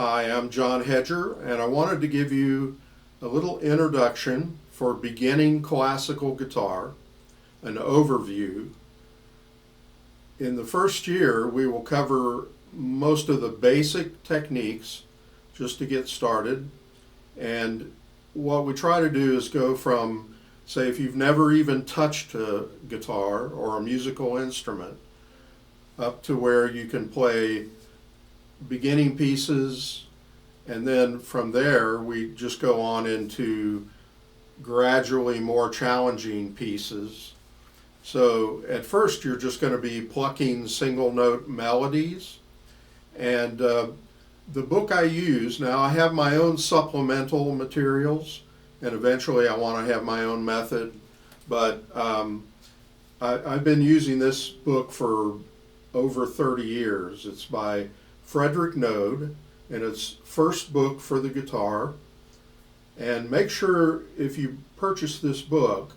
Hi, I'm John Hedger, and I wanted to give you a little introduction for beginning classical guitar, an overview. In the first year, we will cover most of the basic techniques just to get started. And what we try to do is go from, say, if you've never even touched a guitar or a musical instrument, up to where you can play beginning pieces, and then from there we just go on into gradually more challenging pieces. So at first you're just going to be plucking single note melodies, and the book I use, now I have my own supplemental materials, and eventually I want to have my own method, but I've been using this book for over 30 years. It's by Frederick Noad, and it's first book for the guitar. And make sure if you purchase this book,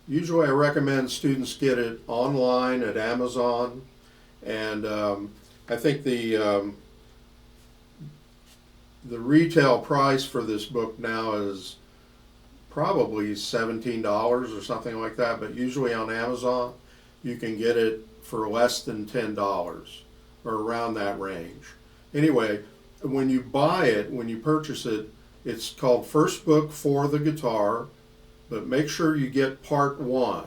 usually I recommend students get it online at Amazon, and I think the retail price for this book now is probably $17 or something like that, but usually on Amazon you can get it for less than $10 or around that range. Anyway, when you buy it, when you purchase it, it's called First Book for the Guitar, but make sure you get Part 1,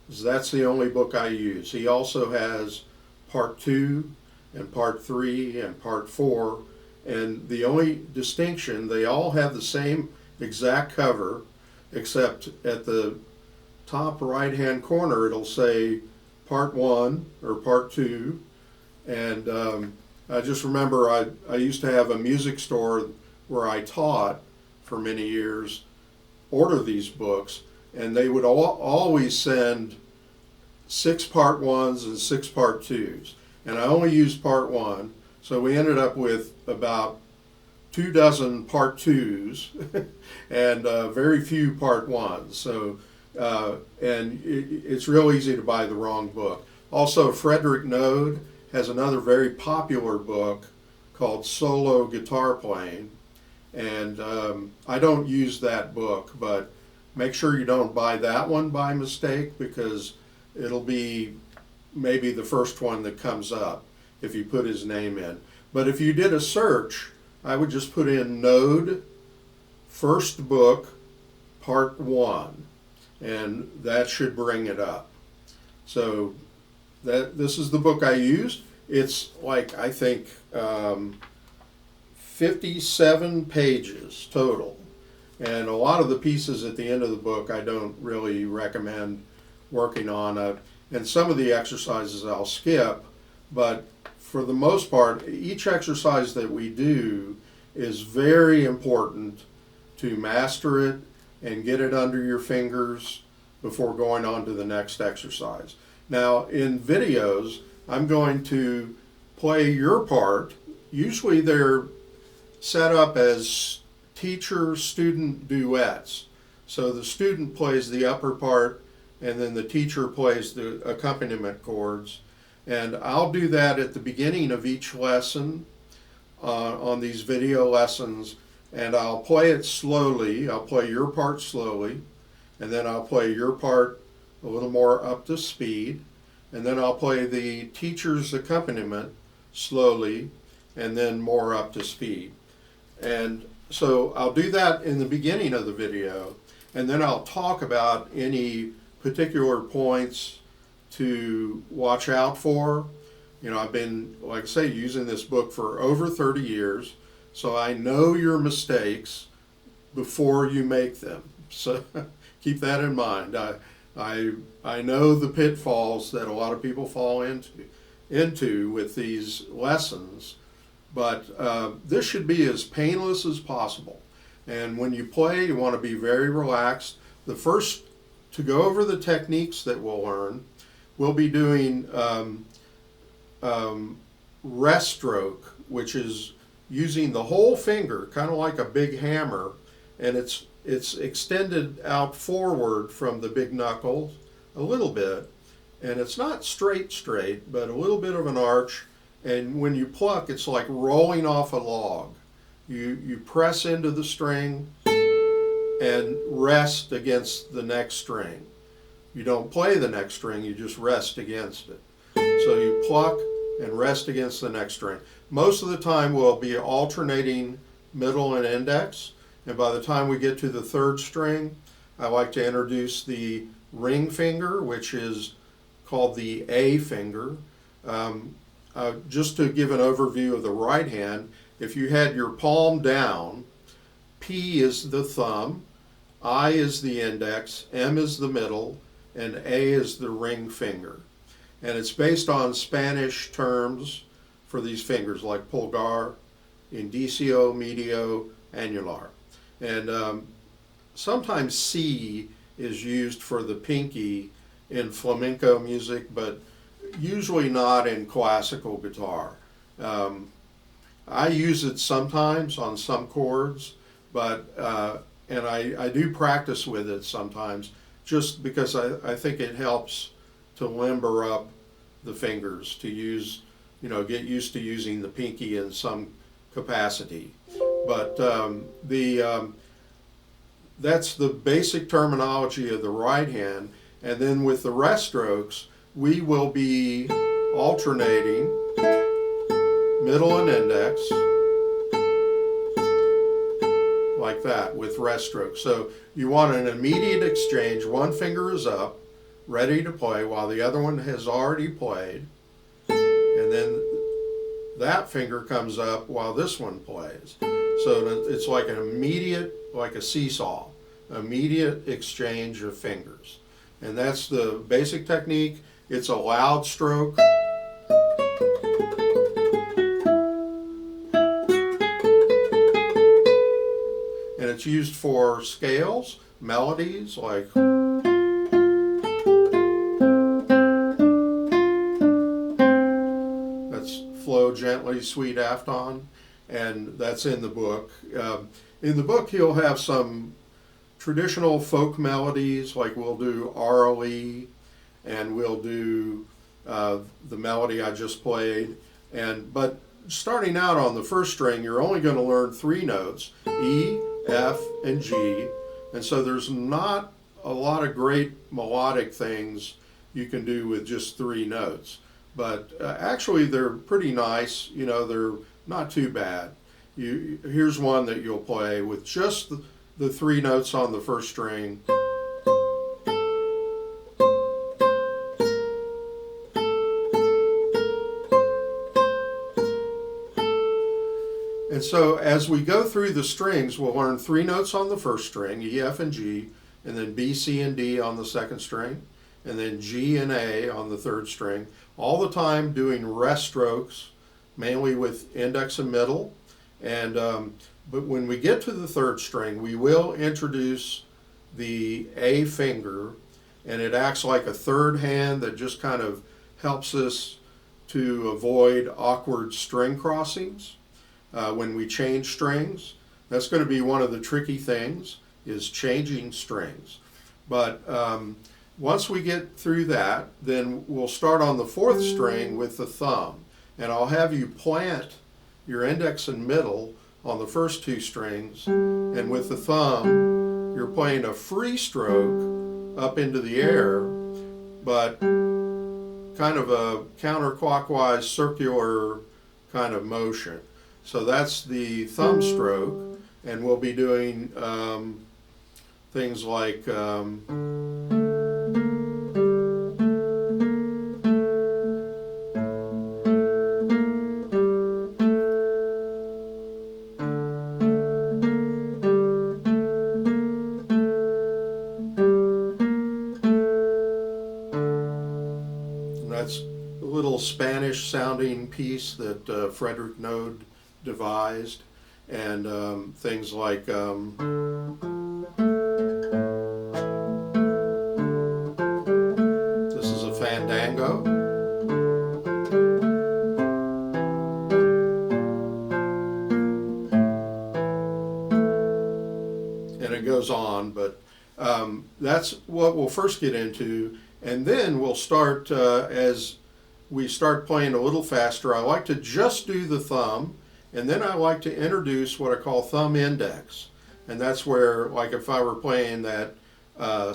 because that's the only book I use. He also has Part 2 and Part 3 and Part 4, and the only distinction, they all have the same exact cover, except at the top right-hand corner it'll say Part 1 or Part 2, and I just remember I used to have a music store where I taught for many years, order these books, and they would always send 6 Part 1s and 6 Part 2s. And I only used Part 1, so we ended up with about 24 Part 2s and very few Part 1s. So, and it's real easy to buy the wrong book. Also, Frederick Noad has another very popular book called Solo Guitar Playing, and I don't use that book, but make sure you don't buy that one by mistake, because it'll be maybe the first one that comes up if you put his name in. But if you did a search, I would just put in Noad First Book Part 1, and that should bring it up. So this is the book I used. It's like, I think, 57 pages total. And a lot of the pieces at the end of the book I don't really recommend working on. And some of the exercises I'll skip, but for the most part, each exercise that we do is very important to master it and get it under your fingers before going on to the next exercise. Now, in videos, I'm going to play your part. Usually they're set up as teacher-student duets. So the student plays the upper part, and then the teacher plays the accompaniment chords. And I'll do that at the beginning of each lesson on these video lessons, and I'll play it slowly. I'll play your part slowly, and then I'll play your part a little more up to speed, and then I'll play the teacher's accompaniment slowly, and then more up to speed. And so I'll do that in the beginning of the video, and then I'll talk about any particular points to watch out for. You know, I've been, like I say, using this book for over 30 years, so I know your mistakes before you make them. So keep that in mind. I know the pitfalls that a lot of people fall into with these lessons, but this should be as painless as possible. And when you play, you want to be very relaxed. The first, to go over the techniques that we'll learn, we'll be doing rest stroke, which is using the whole finger, kind of like a big hammer, and it's extended out forward from the big knuckles a little bit, and it's not straight, but a little bit of an arch, and when you pluck, it's like rolling off a log. You press into the string and rest against the next string. You don't play the next string, you just rest against it. So you pluck and rest against the next string. Most of the time we'll be alternating middle and index, and by the time we get to the third string, I like to introduce the ring finger, which is called the A finger. Just to give an overview of the right hand, if you had your palm down, P is the thumb, I is the index, M is the middle, and A is the ring finger. And it's based on Spanish terms for these fingers, like pulgar, indicio, medio, annular. And sometimes C is used for the pinky in flamenco music, but usually not in classical guitar. I use it sometimes on some chords, but and I do practice with it sometimes, just because I think it helps to limber up the fingers, to use, get used to using the pinky in some capacity. But that's the basic terminology of the right hand. And then with the rest strokes, we will be alternating middle and index, like that, with rest strokes. So you want an immediate exchange. One finger is up, ready to play, while the other one has already played. And then that finger comes up while this one plays. So it's like an immediate, like a seesaw, immediate exchange of fingers. And that's the basic technique. It's a loud stroke. And it's used for scales, melodies, like that's Flow Gently, Sweet Afton, and that's in the book. In the book, he'll have some traditional folk melodies, like we'll do ROE, and we'll do the melody I just played. But starting out on the first string, you're only going to learn 3 notes, E, F, and G. And so there's not a lot of great melodic things you can do with just 3 notes. But actually they're pretty nice, they're not too bad. Here's one that you'll play with just the 3 notes on the first string. And so as we go through the strings, we'll learn 3 notes on the first string, E, F, and G, and then B, C, and D on the second string, and then G and A on the third string, all the time doing rest strokes, mainly with index and middle. And but when we get to the third string, we will introduce the A finger, and it acts like a third hand that just kind of helps us to avoid awkward string crossings when we change strings. That's going to be one of the tricky things, is changing strings. But once we get through that, then we'll start on the 4th string with the thumb. And I'll have you plant your index and middle on the first 2 strings, and with the thumb you're playing a free stroke up into the air, but kind of a counterclockwise circular kind of motion. So that's the thumb stroke, and we'll be doing things like that's a little Spanish sounding piece that Frederick Noad devised, and things like this is a fandango, and it goes on, but that's what we'll first get into. And then we'll start, as we start playing a little faster, I like to just do the thumb And then I like to introduce what I call thumb index. And that's where, like if I were playing that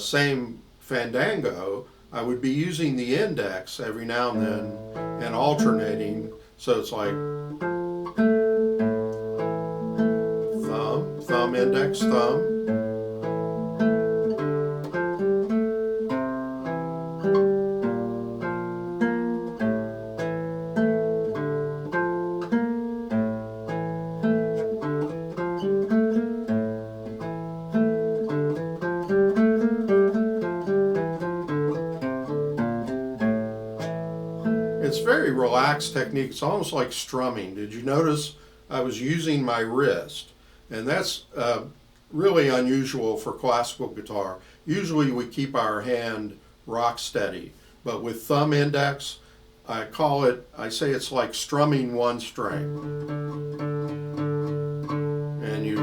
same fandango, I would be using the index every now and then and alternating. So it's like thumb, thumb, index, thumb. It's very relaxed technique. It's almost like strumming. Did you notice I was using my wrist? And that's really unusual for classical guitar. Usually we keep our hand rock steady, but with thumb index, I say it's like strumming one string. And you,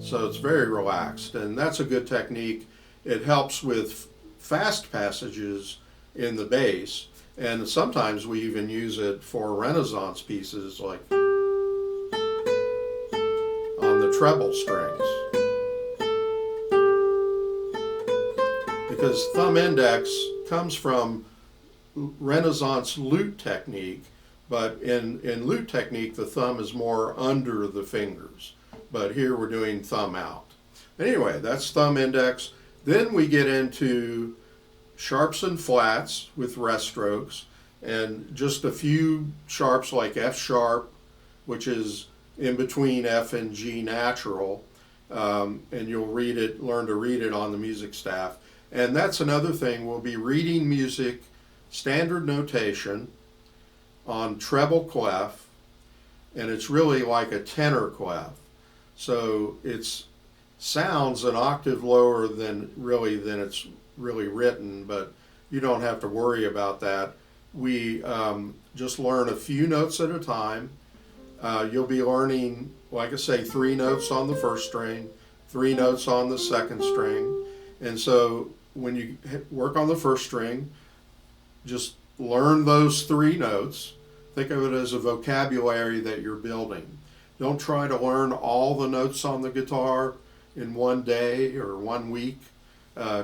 so it's very relaxed, and that's a good technique. It helps with fast passages in the bass, and sometimes we even use it for Renaissance pieces like on the treble strings. Because thumb index comes from Renaissance lute technique, but in lute technique the thumb is more under the fingers. But here we're doing thumb out. Anyway, that's thumb index. Then we get into sharps and flats with rest strokes, and just a few sharps like F sharp, which is in between F and G natural, and you'll learn to read it on the music staff. And that's another thing, we'll be reading music, standard notation, on treble clef, and it's really like a tenor clef. So it sounds an octave lower than it's really written, but you don't have to worry about that. We just learn a few notes at a time. You'll be learning, like I say, 3 notes on the first string, 3 notes on the second string. And so when you work on the first string, just learn those 3 notes. Think of it as a vocabulary that you're building. Don't try to learn all the notes on the guitar in one day or 1 week.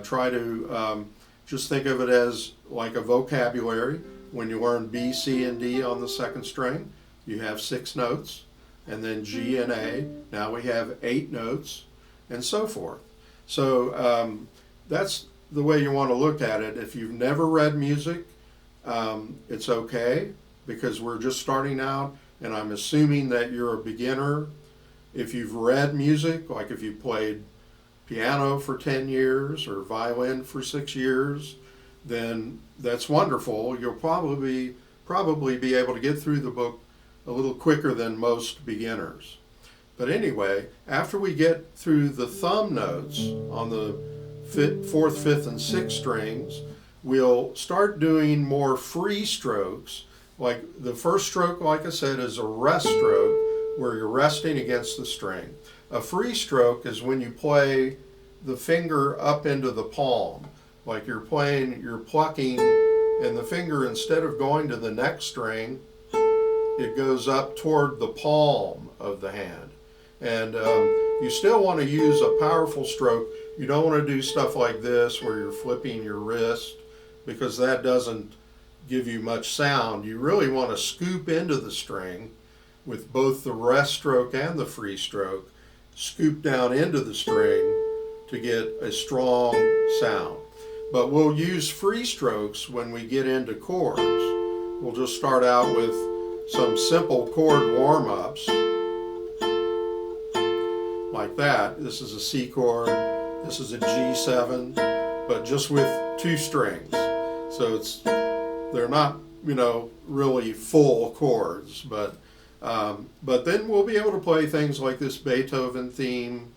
Try to just think of it as like a vocabulary. When you learn B, C, and D on the second string, you have 6 notes, and then G and A, now we have 8 notes, and so forth. So that's the way you want to look at it. If you've never read music, it's okay, because we're just starting out, and I'm assuming that you're a beginner. If you've read music, like if you played piano for 10 years or violin for 6 years, then that's wonderful. You'll probably be able to get through the book a little quicker than most beginners. But anyway, after we get through the thumb notes on the 4th, 5th, and 6th strings, we'll start doing more free strokes. Like the first stroke, like I said, is a rest stroke where you're resting against the string. A free stroke is when you play the finger up into the palm. Like you're plucking, and the finger, instead of going to the next string, it goes up toward the palm of the hand. And you still want to use a powerful stroke. You don't want to do stuff like this where you're flipping your wrist, because that doesn't give you much sound. You really want to scoop into the string with both the rest stroke and the free stroke. Scoop down into the string to get a strong sound. But we'll use free strokes when we get into chords. We'll just start out with some simple chord warm-ups like that. This is a C chord, this is a G7, but just with 2 strings. So they're not, really full chords, but then we'll be able to play things like this Beethoven theme.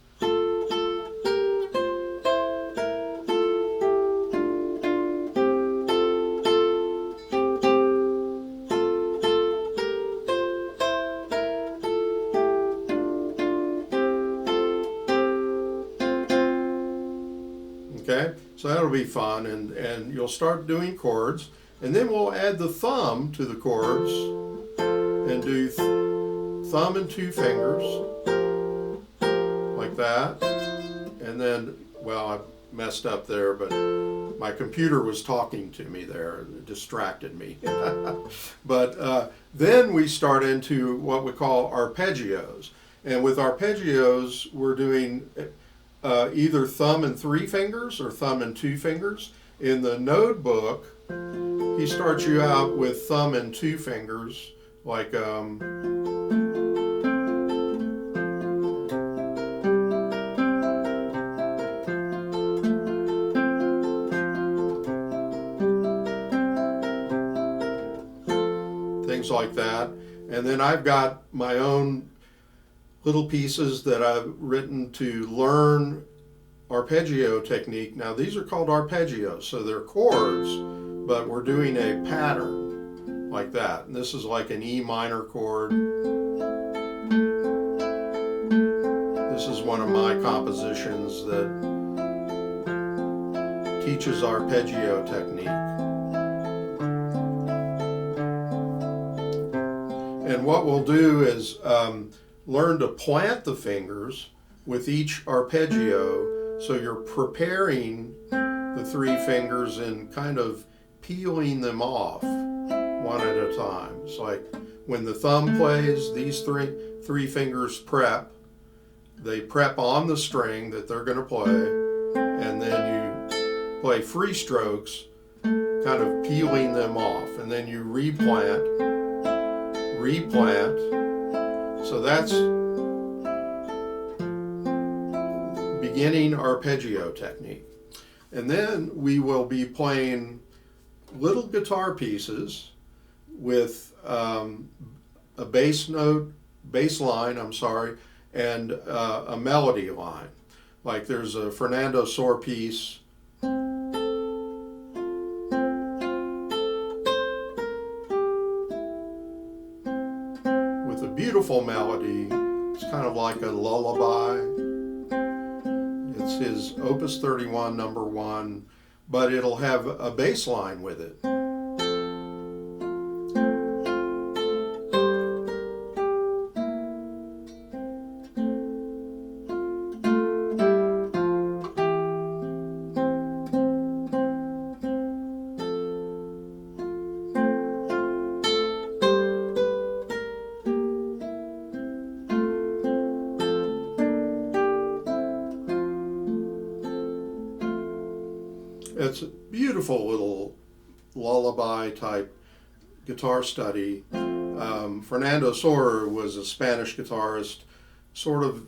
Okay, So that'll be fun, and you'll start doing chords, and then we'll add the thumb to the chords and do thumb and 2 fingers like that. And then, well, I messed up there, but my computer was talking to me there. It distracted me. But then we start into what we call arpeggios. And with arpeggios, we're doing either thumb and 3 fingers or thumb and 2 fingers. In the Noad book, he starts you out with thumb and 2 fingers, like things like that. And then I've got my own little pieces that I've written to learn arpeggio technique. Now these are called arpeggios, so they're chords, but we're doing a pattern like that. And this is like an E minor chord. This is one of my compositions that teaches arpeggio technique. And what we'll do is learn to plant the fingers with each arpeggio, so you're preparing the 3 fingers and kind of peeling them off one at a time. It's like when the thumb plays, these three fingers prep. They prep on the string that they're going to play, and then you play free strokes, kind of peeling them off, and then you replant. So that's beginning arpeggio technique. And then we will be playing little guitar pieces with a bass line, and a melody line. Like there's a Fernando Sor piece with a beautiful melody. It's kind of like a lullaby. It's his Opus 31, number 1, but it'll have a bass line with it. It's a beautiful little lullaby type guitar study. Fernando Sor was a Spanish guitarist, sort of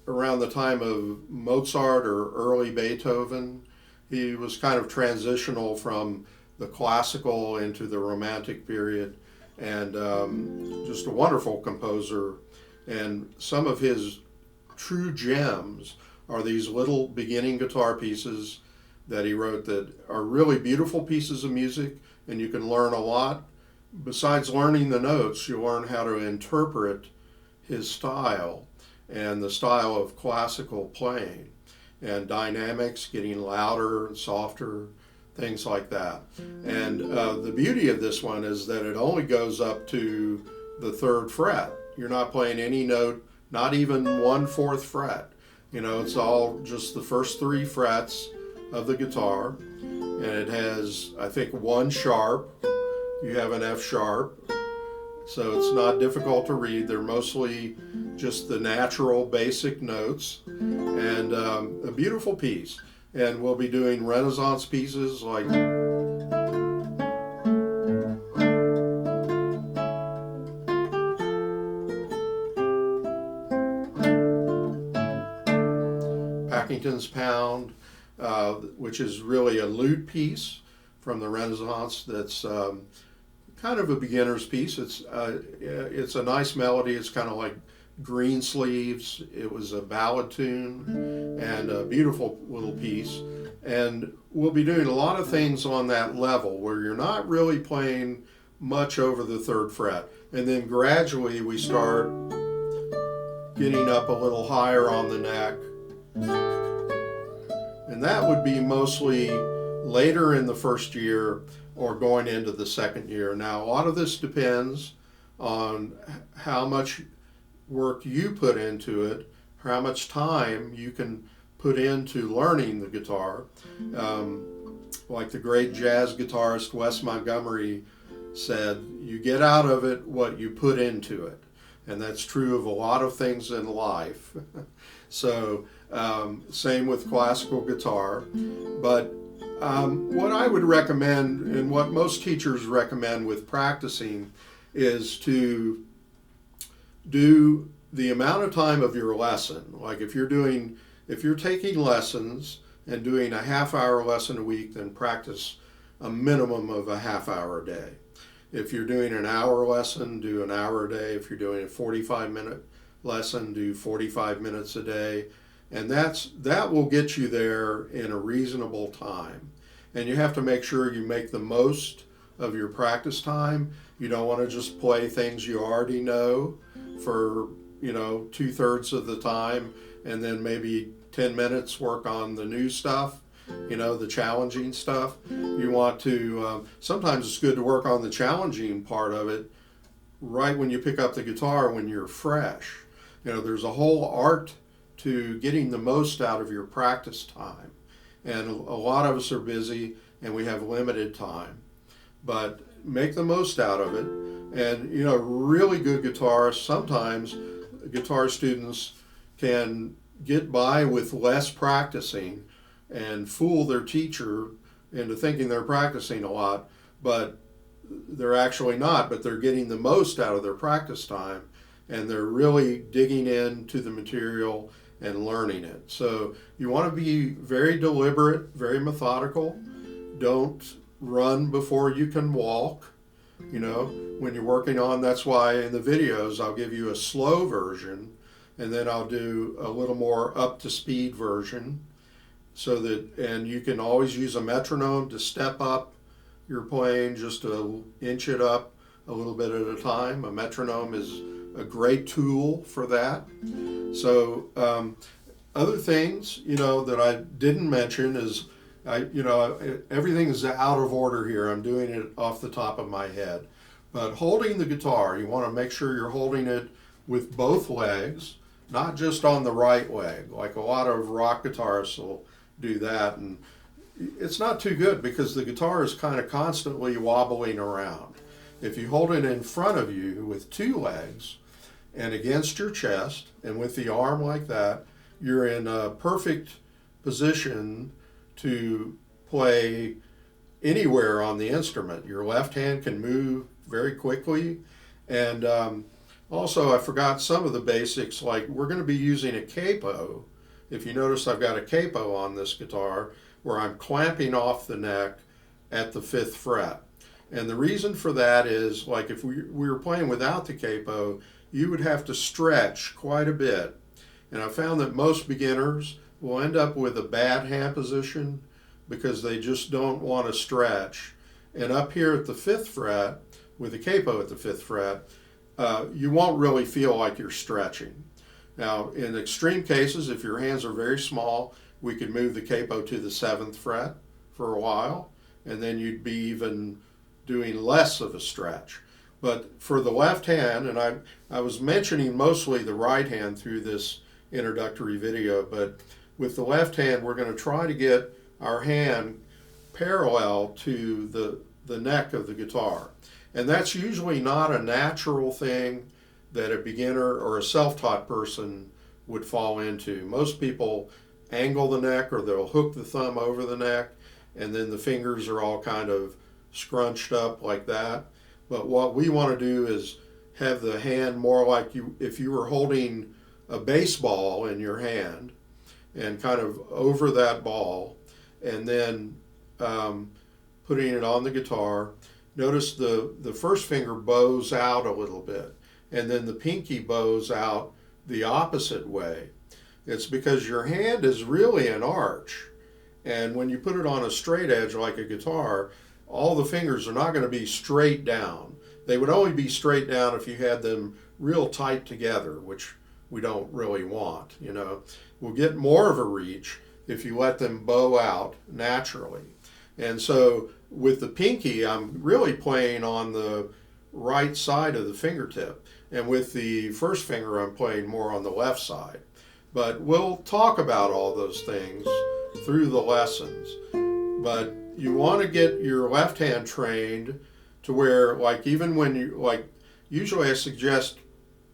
around the time of Mozart or early Beethoven. He was kind of transitional from the classical into the Romantic period, and just a wonderful composer. And some of his true gems are these little beginning guitar pieces that he wrote that are really beautiful pieces of music, and you can learn a lot. Besides learning the notes, you learn how to interpret his style and the style of classical playing and dynamics, getting louder and softer, things like that. And the beauty of this one is that it only goes up to the 3rd fret. You're not playing any note, not even 1/4 fret. You know, it's all just the first 3 frets of the guitar, and it has, I think, 1 sharp. You have an F sharp, so it's not difficult to read. They're mostly just the natural basic notes, and a beautiful piece. And we'll be doing Renaissance pieces like Packington's Pound, which is really a lute piece from the Renaissance that's kind of a beginner's piece. It's a nice melody. It's kind of like Greensleeves. It was a ballad tune and a beautiful little piece. And we'll be doing a lot of things on that level where you're not really playing much over the 3rd fret. And then gradually we start getting up a little higher on the neck. And And that would be mostly later in the first year or going into the second year. Now, a lot of this depends on how much work you put into it, how much time you can put into learning the guitar. Like the great jazz guitarist Wes Montgomery said, you get out of it what you put into it. And that's true of a lot of things in life. So, same with classical guitar. But what I would recommend, and what most teachers recommend with practicing, is to do the amount of time of your lesson. Like if you're taking lessons and doing a half-hour lesson a week, then practice a minimum of a half-hour a day. If you're doing an hour lesson, do an hour a day. If you're doing a 45-minute lesson, do 45 minutes a day. And that will get you there in a reasonable time. And you have to make sure you make the most of your practice time. You don't want to just play things you already know for, 2/3 of the time, and then maybe 10 minutes work on the new stuff, the challenging stuff. You want to, sometimes it's good to work on the challenging part of it right when you pick up the guitar when you're fresh. There's a whole art to getting the most out of your practice time. And a lot of us are busy and we have limited time. But make the most out of it. And, really good guitarists, sometimes guitar students can get by with less practicing and fool their teacher into thinking they're practicing a lot, but they're actually not, but they're getting the most out of their practice time, and they're really digging into the material and learning it. So you want to be very deliberate, very methodical. Don't run before you can walk. When you're working on, that's why in the videos I'll give you a slow version, and then I'll do a little more up to speed version, and you can always use a metronome to step up your playing, just to inch it up a little bit at a time. A metronome is a great tool for that. So other things, that I didn't mention is, everything is out of order here. I'm doing it off the top of my head. But holding the guitar, you want to make sure you're holding it with both legs, not just on the right leg. Like a lot of rock guitarists will do that, and it's not too good because the guitar is kind of constantly wobbling around. If you hold it in front of you with two legs and against your chest and with the arm like that, you're in a perfect position to play anywhere on the instrument. Your left hand can move very quickly. And also, I forgot some of the basics, like we're going to be using a capo. If you notice, I've got a capo on this guitar where I'm clamping off the neck at the 5th fret. And the reason for that is, like if we were playing without the capo, you would have to stretch quite a bit. And I found that most beginners will end up with a bad hand position because they just don't want to stretch. And up here at the 5th fret, with the capo at the 5th fret, you won't really feel like you're stretching. Now, in extreme cases, if your hands are very small, we could move the capo to the 7th fret for a while, and then you'd be even doing less of a stretch. But for the left hand, and I was mentioning mostly the right hand through this introductory video, but with the left hand, we're going to try to get our hand parallel to the neck of the guitar. And that's usually not a natural thing that a beginner or a self-taught person would fall into. Most people angle the neck, or they'll hook the thumb over the neck, and then the fingers are all kind of scrunched up like that. But what we want to do is have the hand more like if you were holding a baseball in your hand, and kind of over that ball, and then putting it on the guitar. Notice the first finger bows out a little bit, and then the pinky bows out the opposite way. It's because your hand is really an arch, and when you put it on a straight edge like a guitar, all the fingers are not going to be straight down. They would only be straight down if you had them real tight together, which we don't really want. We'll get more of a reach if you let them bow out naturally. And so with the pinky, I'm really playing on the right side of the fingertip. And with the first finger, I'm playing more on the left side. But we'll talk about all those things through the lessons. But you want to get your left hand trained to where, like, even when you, like, usually I suggest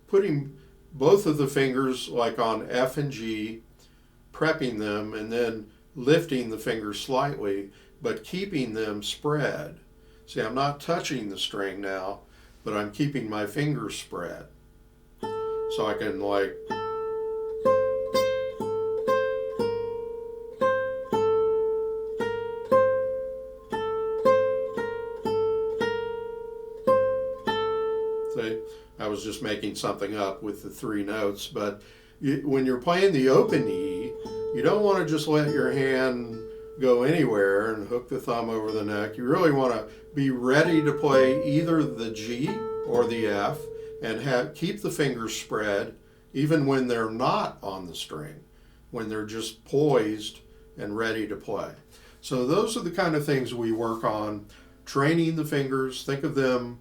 putting both of the fingers like on F and G, prepping them, and then lifting the fingers slightly, but keeping them spread. See, I'm not touching the string now, but I'm keeping my fingers spread. So I can, like, see, I was just making something up with the 3 notes, but when you're playing the open E, you don't want to just let your hand go anywhere and hook the thumb over the neck. You really want to be ready to play either the G or the F, and keep the fingers spread even when they're not on the string, when they're just poised and ready to play. So those are the kind of things we work on, training the fingers. Think of them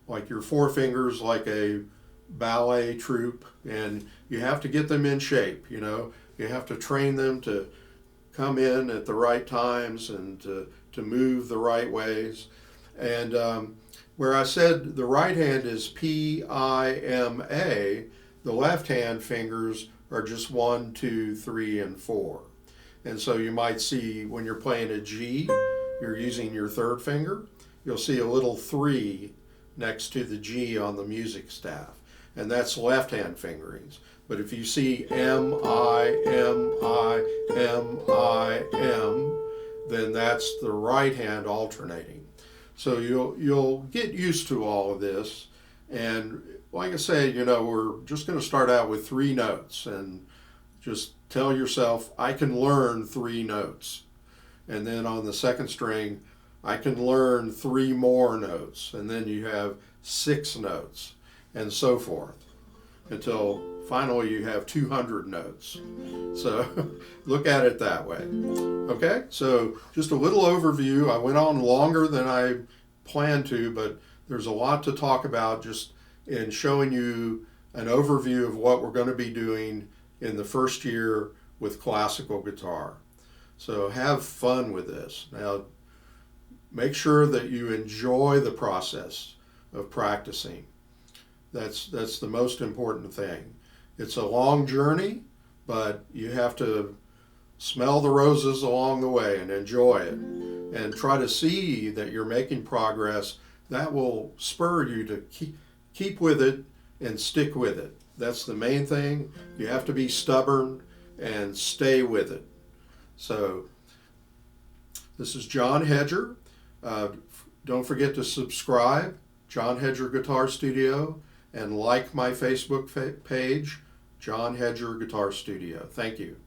like your 4 fingers like a ballet troupe, and you have to get them in shape. You know, you have to train them to come in at the right times and to move the right ways. And where I said the right hand is P-I-M-A, the left hand fingers are just 1, 2, 3, and 4. And so you might see when you're playing a G, you're using your 3rd finger, you'll see a little 3 next to the G on the music staff. And that's left hand fingerings. But if you see M-I-M-I-M-I-M, then that's the right hand alternating. So you'll get used to all of this. And like I say, you know, we're just going to start out with 3 notes, and just tell yourself, I can learn 3 notes. And then on the 2nd string, I can learn 3 more notes. And then you have 6 notes, and so forth, until finally you have 200 notes. So look at it that way. Okay, so just a little overview. I went on longer than I planned to, but there's a lot to talk about just in showing you an overview of what we're going to be doing in the first year with classical guitar. So have fun with this. Now, make sure that you enjoy the process of practicing. That's the most important thing. It's a long journey, but you have to smell the roses along the way and enjoy it, and try to see that you're making progress. That will spur you to keep with it and stick with it. That's the main thing. You have to be stubborn and stay with it. So this is John Hedger. Don't forget to subscribe, John Hedger Guitar Studio, and like my Facebook page, John Hedger Guitar Studio. Thank you.